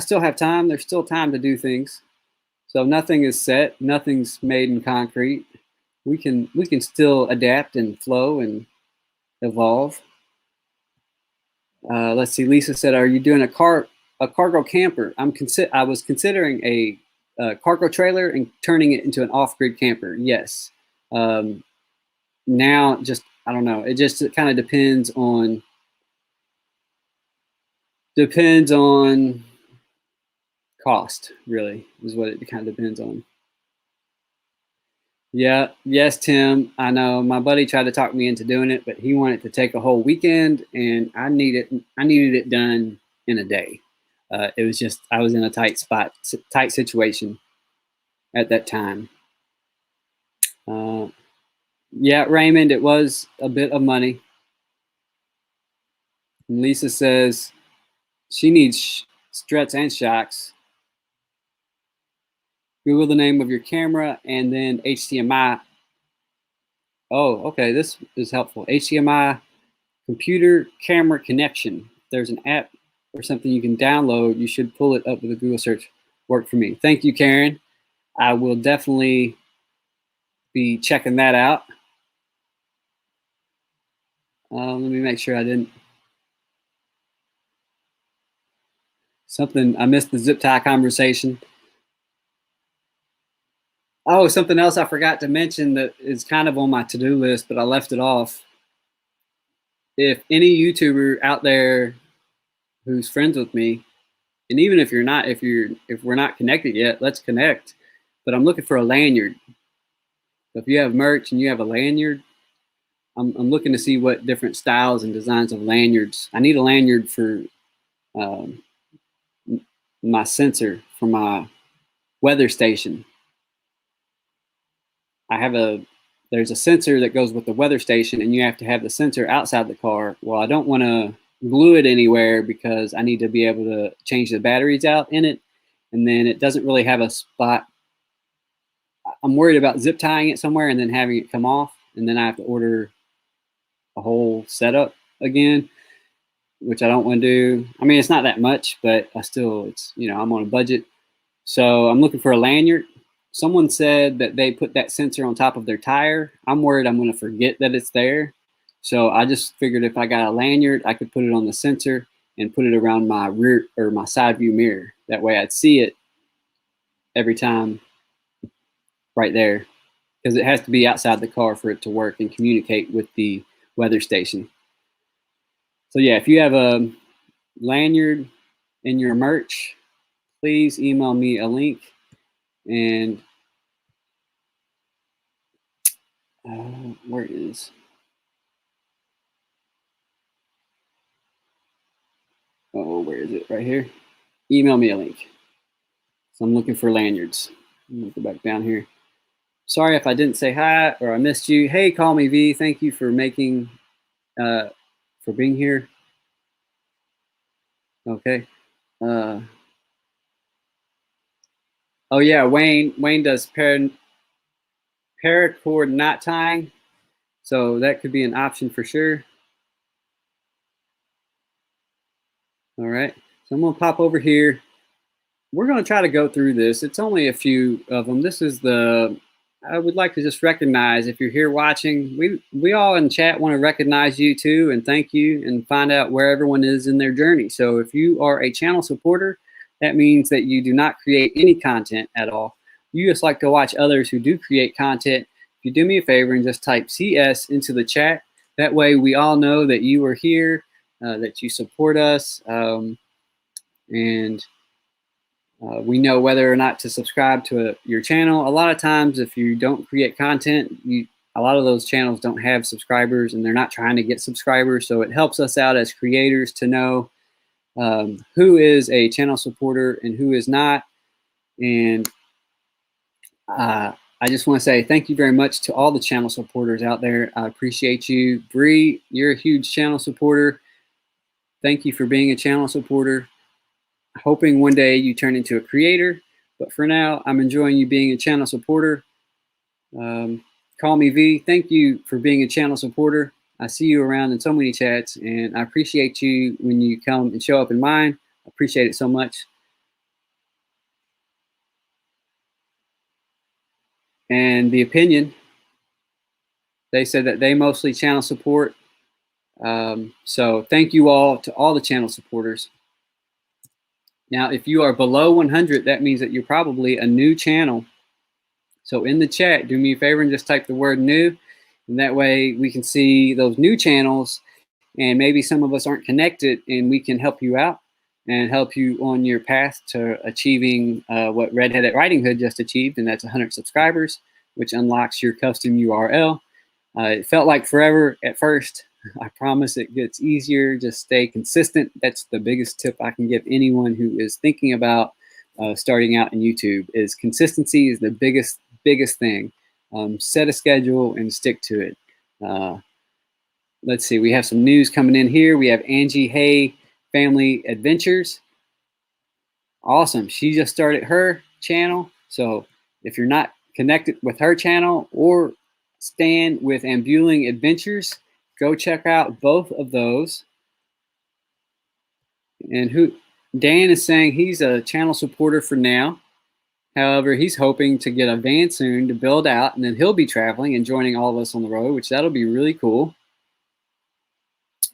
still have time. There's still time to do things. So nothing is set. Nothing's made in concrete. We can still adapt and flow and evolve. Let's see. Lisa said, "Are you doing a cargo camper?" I was considering a cargo trailer and turning it into an off-grid camper. Yes. Now, I don't know. It kind of depends on cost. Really, is what it kind of depends on. Yeah. Yes, Tim. I know my buddy tried to talk me into doing it, but he wanted to take a whole weekend, and I needed it done in a day. It was just I was in a tight situation at that time. Yeah, Raymond, it was a bit of money. And Lisa says she needs struts and shocks. Google the name of your camera and then HDMI. Oh, okay, this is helpful. HDMI computer camera connection. There's an app or something you can download. You should pull it up with a Google search. Worked for me. Thank you, Karen. I will definitely be checking that out. Let me make sure I didn't. I missed the zip tie conversation. Oh, something else I forgot to mention that is kind of on my to-do list, but I left it off. If any YouTuber out there who's friends with me, and even if you're not, if we're not connected yet, let's connect. But I'm looking for a lanyard. So if you have merch and you have a lanyard, I'm looking to see what different styles and designs of lanyards. I need a lanyard for my sensor for my weather station. There's a sensor that goes with the weather station, and you have to have the sensor outside the car. Well, I don't want to glue it anywhere because I need to be able to change the batteries out in it, and then it doesn't really have a spot. I'm worried about zip tying it somewhere and then having it come off, and then I have to order a whole setup again, which I don't want to do. I mean, it's not that much, but I'm on a budget. So I'm looking for a lanyard. Someone said that they put that sensor on top of their tire. I'm worried I'm going to forget that it's there. So I just figured if I got a lanyard, I could put it on the sensor and put it around my rear or my side view mirror. That way I'd see it every time right there, because it has to be outside the car for it to work and communicate with the weather station. So yeah, if you have a lanyard in your merch, please email me a link, and Where is? Oh, where is it? Right here. Email me a link. So I'm looking for lanyards. I'm gonna go back down here. Sorry if I didn't say hi or I missed you. Hey, call me V. Thank you for making, for being here. Okay. Uh, oh yeah, Wayne. Wayne does paracord knot tying, so that could be an option for sure. All right. So I'm gonna pop over here. We're going to try to go through this. It's only a few of them. This is the, I would like to just recognize if you're here watching, we all in chat want to recognize you too and thank you and find out where everyone is in their journey. So if you are a channel supporter, that means that you do not create any content at all. You just like to watch others who do create content. If you do me a favor and just type CS into the chat, that way we all know that you are here, that you support us, and we know whether or not to subscribe to your channel. A lot of times, if you don't create content, a lot of those channels don't have subscribers and they're not trying to get subscribers. So it helps us out as creators to know who is a channel supporter and who is not. And I just want to say thank you very much to all the channel supporters out there. I appreciate you. Bree, you're a huge channel supporter. Thank you for being a channel supporter. Hoping one day you turn into a creator, but for now, I'm enjoying you being a channel supporter. Call me V. Thank you for being a channel supporter. I see you around in so many chats, and I appreciate you when you come and show up in mine. I appreciate it so much. And the opinion, they said that they mostly channel support. So thank you all to all the channel supporters. Now, if you are below 100, that means that you're probably a new channel. So in the chat, do me a favor and just type the word new. And that way we can see those new channels, and maybe some of us aren't connected and we can help you out and help you on your path to achieving what Redheaded Riding Hood just achieved, and that's 100 subscribers, which unlocks your custom URL. It felt like forever at first. I promise it gets easier. Just stay consistent. That's the biggest tip I can give anyone who is thinking about starting out in YouTube. Is consistency is the biggest thing. Set a schedule and stick to it. Let's see. We have some news coming in here. We have Angie Hay Family Adventures. Awesome. She just started her channel. So if you're not connected with her channel or Stan with Ambuling Adventures, go check out both of those. And who Dan is saying he's a channel supporter for now. However, he's hoping to get a van soon to build out, and then he'll be traveling and joining all of us on the road, which that'll be really cool.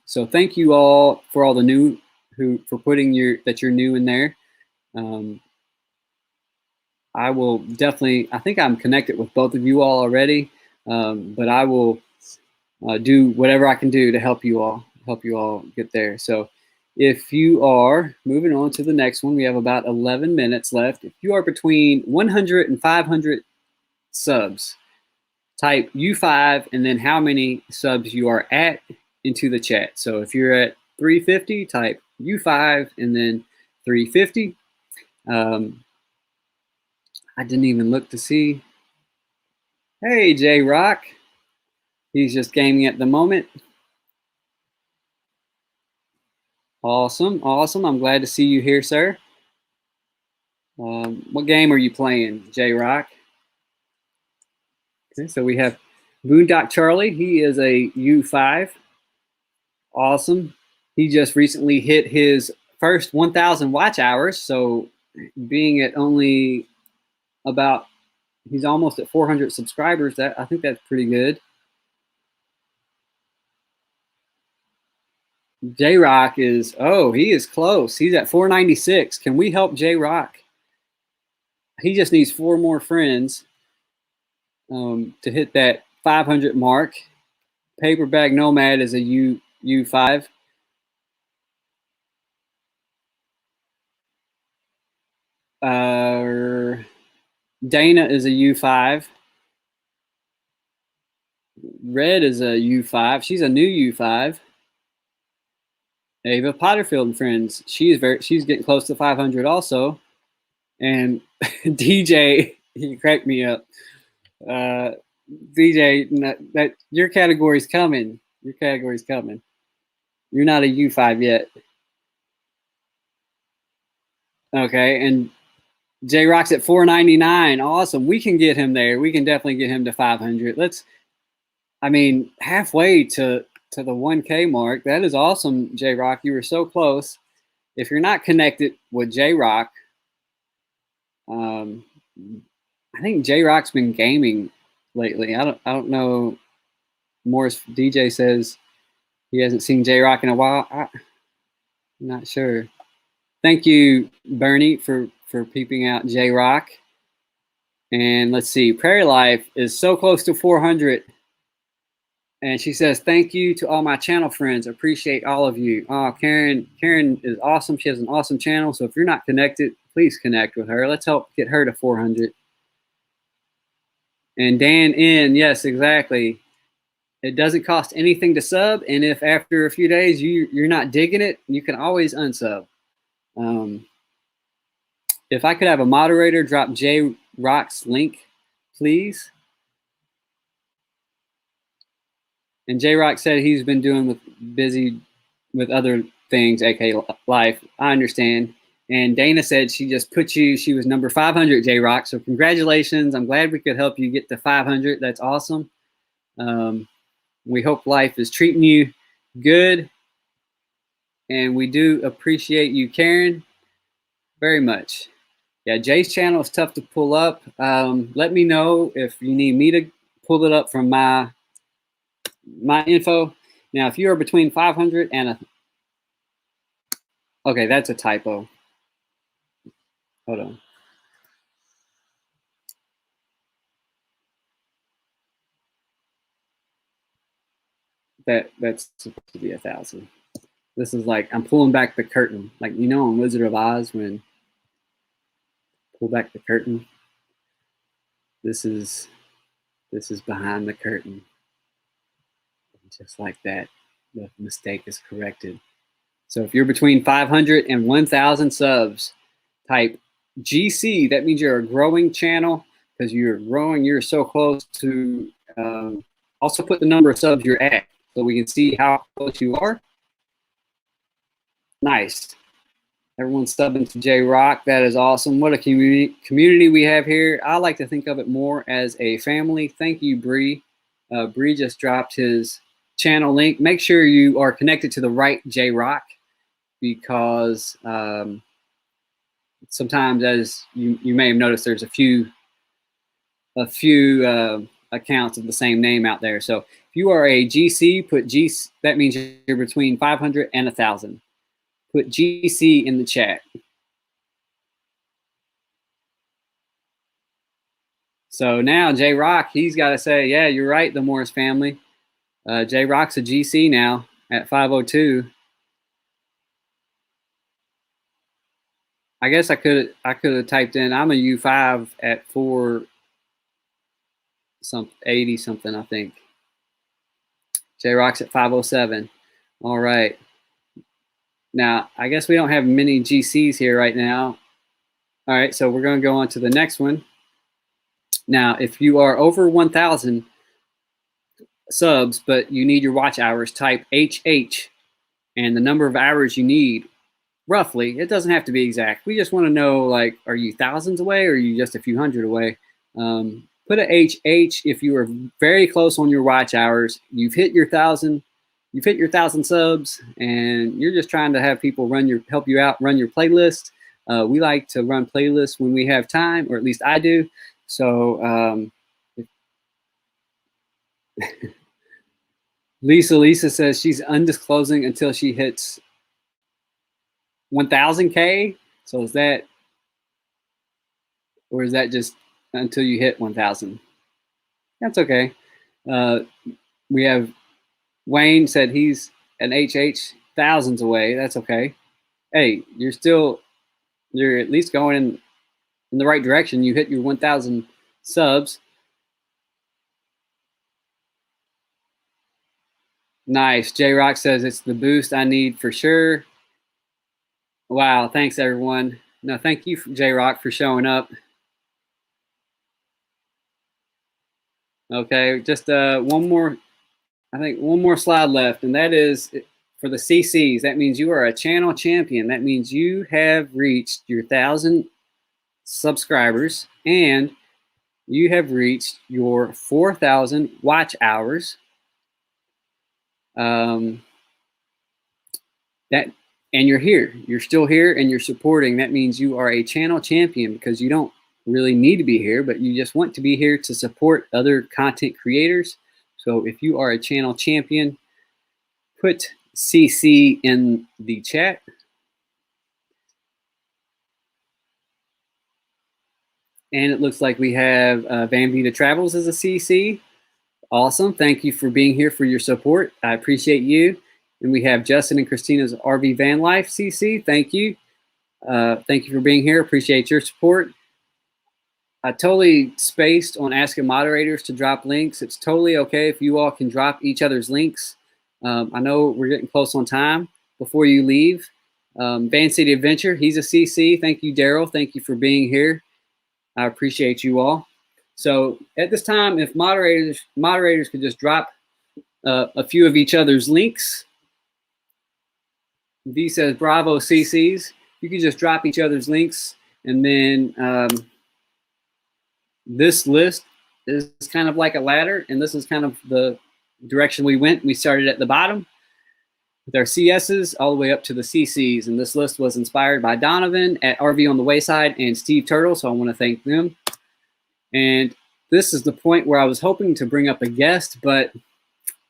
So thank you all for all the new for putting that you're new in there. I will definitely, I think I'm connected with both of you all already, but I will do whatever I can do to help you all get there. So if you are moving on to the next one, we have about 11 minutes left. If you are between 100 and 500 subs, type U5 and then how many subs you are at into the chat. So if you're at 350, type U5 and then 350. I didn't even look to see. Hey, J Rock. He's just gaming at the moment. Awesome, awesome. I'm glad to see you here, sir. What game are you playing, J Rock? Okay, so we have Boondock Charlie. He is a U5. Awesome. He just recently hit his first 1,000 watch hours. So being at only about, he's almost at 400 subscribers. I think that's pretty good. J Rock is, oh, he is close. He's at 496. Can we help J Rock? He just needs 4 more friends to hit that 500 mark. Paperback Nomad is a U5. Dana is a U5. Red is a U5. She's a new U5. Ava Potterfield and friends. She's getting close to 500 also. And DJ, he cracked me up. DJ, that your category's coming. Your category's coming. You're not a U5 yet. Okay, and J Rock's at 499. Awesome. We can get him there. We can definitely get him to 500. Halfway to the 1K mark. That is awesome, J Rock. You were so close. If you're not connected with J Rock, I think J Rock's been gaming lately. I don't know. Morris DJ says he hasn't seen J Rock in a while. I'm not sure. Thank you, Bernie, for peeping out J Rock. And let's see, Prairie Life is so close to 400. And she says, thank you to all my channel friends. Appreciate all of you. Oh, Karen is awesome. She has an awesome channel. So if you're not connected, please connect with her. Let's help get her to 400. And Dan N, yes, exactly. It doesn't cost anything to sub. And if after a few days you're not digging it, you can always unsub. If I could have a moderator drop J Rock's link, please. And J Rock said he's been busy with other things, aka life. I understand. And Dana said she just put she was number 500, J Rock. So congratulations. I'm glad we could help you get to 500. That's awesome. We hope life is treating you good. And we do appreciate you, Karen, very much. Yeah, Jay's channel is tough to pull up. Let me know if you need me to pull it up from my info. Now, if you are between 500 and okay, that's a typo. Hold on. That's supposed to be 1,000. This is like I'm pulling back the curtain, like in Wizard of Oz when pull back the curtain. This is behind the curtain. Just like that, the mistake is corrected. So if you're between 500 and 1,000 subs, type GC. That means you're a growing channel because you're growing. You're so close to. Also put the number of subs you're at so we can see how close you are. Nice. Everyone's subbing to J Rock. That is awesome. What a community we have here. I like to think of it more as a family. Thank you, Bree. Bree just dropped his channel link. Make sure you are connected to the right J Rock because sometimes, as you may have noticed, there's a few accounts of the same name out there. So if you are a GC, put GC. That means you're between 500 and 1,000. Put GC in the chat. So now J Rock, he's got to say, yeah, you're right, the Morris family. J Rock's a GC now at 502. I guess I could have typed in I'm a U5 at 480 something, I think. J Rock's at 507. All right. Now, I guess we don't have many GCs here right now. All right, so we're going to go on to the next one. Now, if you are over 1,000 subs, but you need your watch hours, type HH and the number of hours you need, roughly. It doesn't have to be exact. We just want to know, like, are you thousands away or are you just a few hundred away? Put a HH if you are very close on your watch hours. You've hit your 1,000 subs, and you're just trying to have people help you out, run your playlist. We like to run playlists when we have time, or at least I do. So Lisa says she's undisclosing until she hits 1,000K. So is that, or is that just until you hit 1,000? That's okay. We have Wayne said he's an HH thousands away. That's okay. Hey, you're at least going in the right direction. You hit your 1,000 subs. Nice. J Rock says it's the boost I need for sure. Wow. Thanks, everyone. No, thank you, J Rock, for showing up. Okay, just one more. I think one more slide left, and that is for the CCs. That means you are a channel champion. That means you have reached your 1,000 subscribers and you have reached your 4,000 watch hours. And you're here. You're still here and you're supporting. That means you are a channel champion because you don't really need to be here, but you just want to be here to support other content creators. So if you are a channel champion, put CC in the chat. And it looks like we have Van Vita Travels as a CC. Awesome. Thank you for being here for your support. I appreciate you. And we have Justin and Christina's RV Van Life CC. Thank you. Thank you for being here. Appreciate your support. I totally spaced on asking moderators to drop links. It's totally okay if you all can drop each other's links. I know we're getting close on time before you leave. Van City Adventure, he's a CC. Thank you, Daryl. Thank you for being here. I appreciate you all. So at this time, if moderators could just drop a few of each other's links. V says, bravo, CCs. You can just drop each other's links. And then this list is kind of like a ladder. And this is kind of the direction we went. We started at the bottom with our CSs all the way up to the CCs. And this list was inspired by Donovan at RV on the Wayside and Steve Turtle. So I want to thank them. And this is the point where I was hoping to bring up a guest, but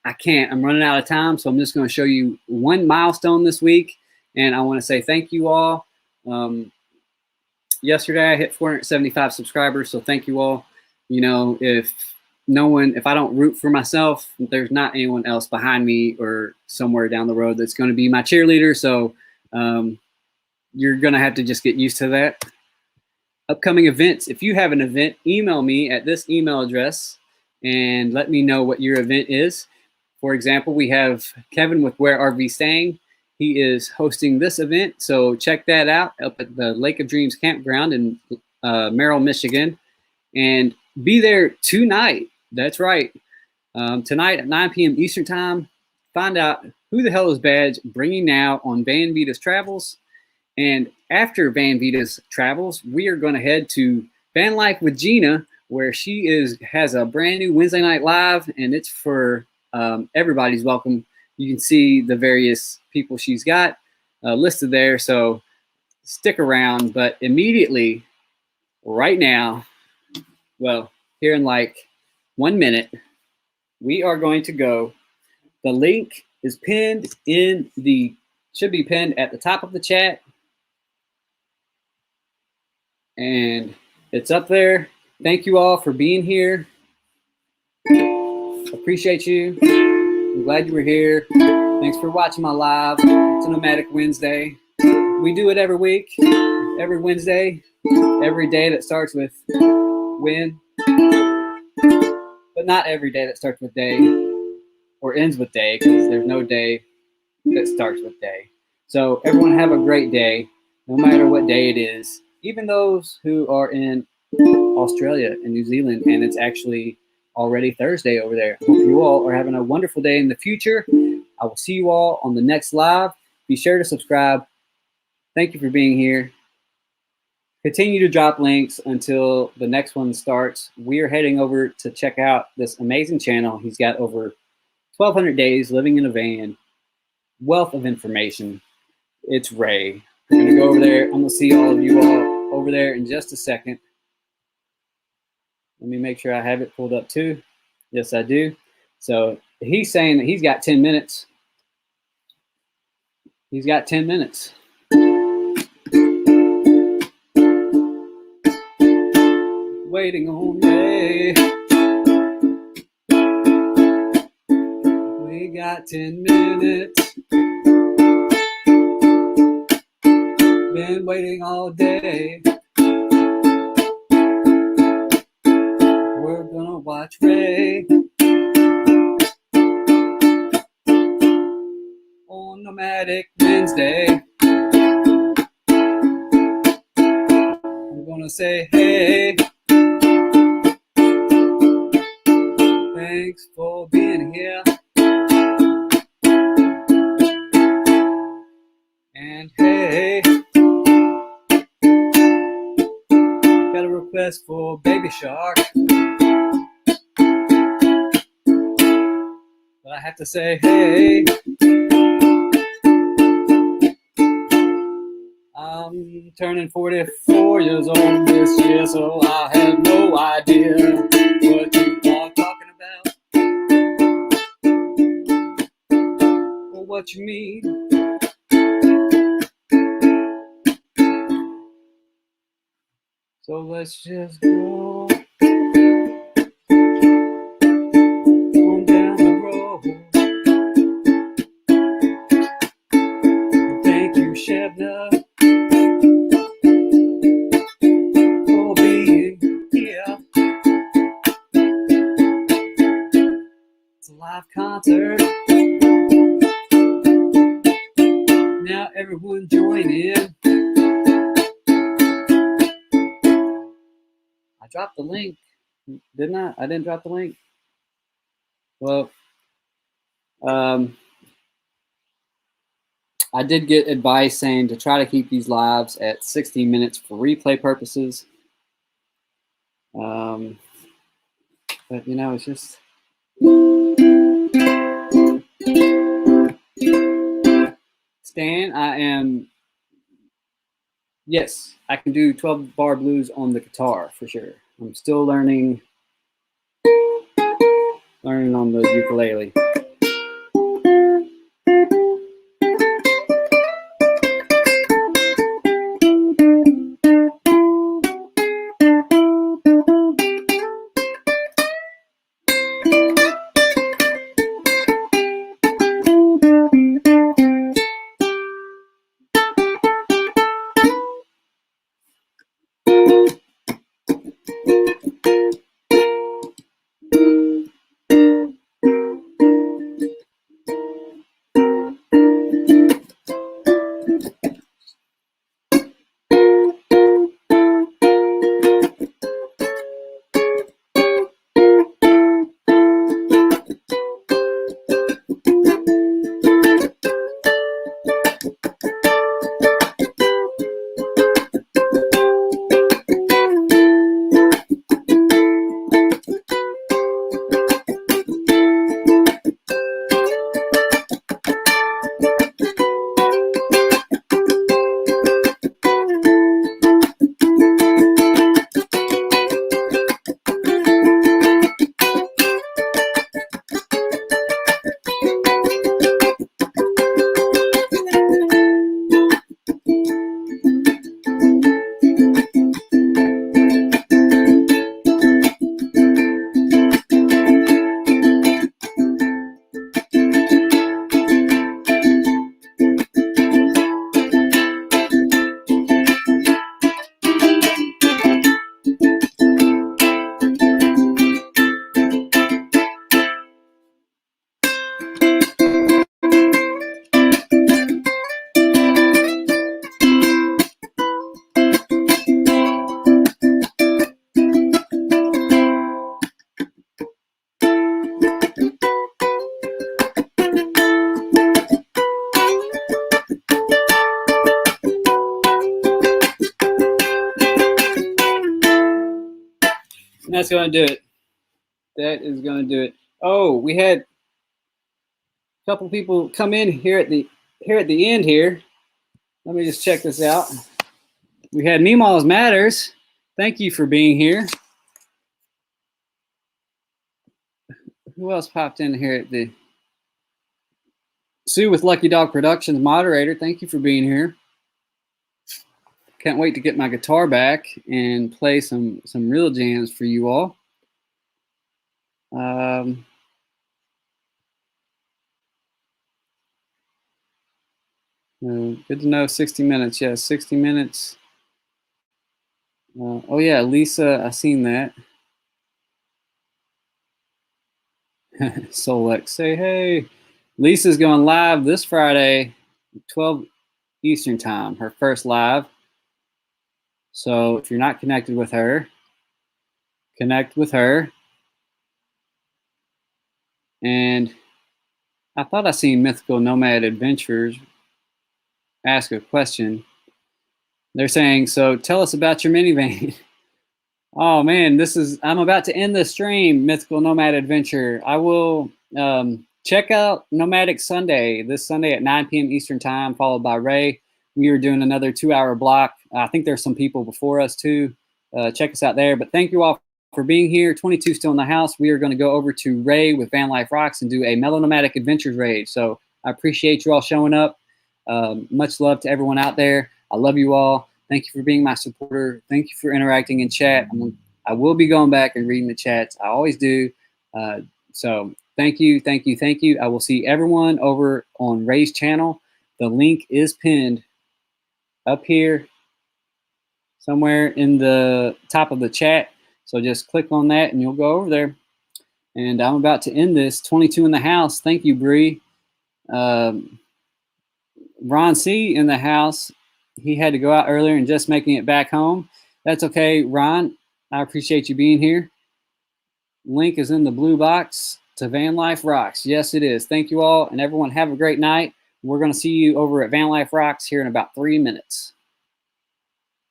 I can't. I'm running out of time, so I'm just going to show you one milestone this week, and I want to say thank you all. Yesterday, I hit 475 subscribers, so thank you all. You know, if I don't root for myself, there's not anyone else behind me or somewhere down the road that's going to be my cheerleader, so you're going to have to just get used to that. Upcoming events. If you have an event, email me at this email address and let me know what your event is. For example, we have Kevin with Where RV Staying. He is hosting this event, so check that out up at the Lake of Dreams campground in Merrill, Michigan. And be there tonight. That's right. Tonight at 9 p.m. Eastern Time. Find out who the hell is Badge bringing now on Van Vita's Travels. And after Van Vita's Travels, we are going to head to Van Life with Gina, where she has a brand new Wednesday night live, and it's for everybody's welcome. You can see the various people she's got listed there, so stick around. But immediately, right now, well, here in like 1 minute, we are going to go. The link is pinned should be pinned at the top of the chat. And it's up there. Thank you all for being here. Appreciate you. I'm glad you were here. Thanks for watching my live. It's a Nomadic Wednesday. We do it every week, every Wednesday, every day that starts with win, but not every day that starts with day or ends with day, because there's no day that starts with day. So everyone have a great day, no matter what day it is. Even those who are in Australia and New Zealand, and it's actually already Thursday over there. Hope you all are having a wonderful day in the future. I will see you all on the next live. Be sure to subscribe. Thank you for being here. Continue to drop links until the next one starts. We are heading over to check out this amazing channel. He's got over 1,200 days living in a van. Wealth of information. It's Ray. I'm going to go over there. I'm going to see all of you all over there in just a second. Let me make sure I have it pulled up too. Yes, I do. So he's saying that he's got 10 minutes. He's got 10 minutes. Waiting on Ray. We got 10 minutes. Been waiting all day. We're gonna watch Ray. Nomadic Wednesday. I'm gonna say, hey, thanks for being here. And hey, got a request for Baby Shark. But I have to say, hey, I'm turning 44 years old this year, so I have no idea what you are talking about or what you mean. So let's just go on down the road. Thank you, Shebna, for being here. It's a live concert. Now everyone join in. I dropped the link, didn't I? I didn't drop the link. Well, I did get advice saying to try to keep these lives at 60 minutes for replay purposes. But you know, it's just Stan, yes, I can do 12 bar blues on the guitar for sure. I'm still learning on the ukulele. And that's going to do it. That is going to do it. Oh, we had a couple people come in here at the end here. Let me just check this out. We had Meemaws Matters. Thank you for being here. Who else popped in here at the Sue with Lucky Dog Productions moderator? Thank you for being here. Can't wait to get my guitar back and play some real jams for you all. Good to know. 60 minutes. Yeah, 60 minutes. Oh yeah, Lisa, I seen that. Solex, say hey. Lisa's going live this Friday 12 Eastern time, her first live. So if you're not connected with her, connect with her. And I thought I seen Mythical Nomad Adventures ask a question. They're saying, so tell us about your minivan. Oh man, I'm about to end the stream, Mythical Nomad Adventure. I will check out Nomadic Sunday, this Sunday at 9 p.m. Eastern time, followed by Ray. We are doing another 2-hour block. I think there's some people before us too. Check us out there. But thank you all for being here. 22 still in the house. We are going to go over to Ray with Van Life Rocks and do a Melanomatic Adventures raid. So I appreciate you all showing up. Much love to everyone out there. I love you all. Thank you for being my supporter. Thank you for interacting in chat. I will be going back and reading the chats. I always do. So thank you, thank you, thank you. I will see everyone over on Ray's channel. The link is pinned up here somewhere in the top of the chat. So just click on that and you'll go over there. And I'm about to end this. 22 in the house. Thank you, Bree. Ron C in the house. He had to go out earlier and just making it back home. That's okay, Ron. I appreciate you being here. Link is in the blue box to Van Life Rocks. Yes, it is. Thank you all, and everyone have a great night. We're going to see you over at Van Life Rocks here in about 3 minutes.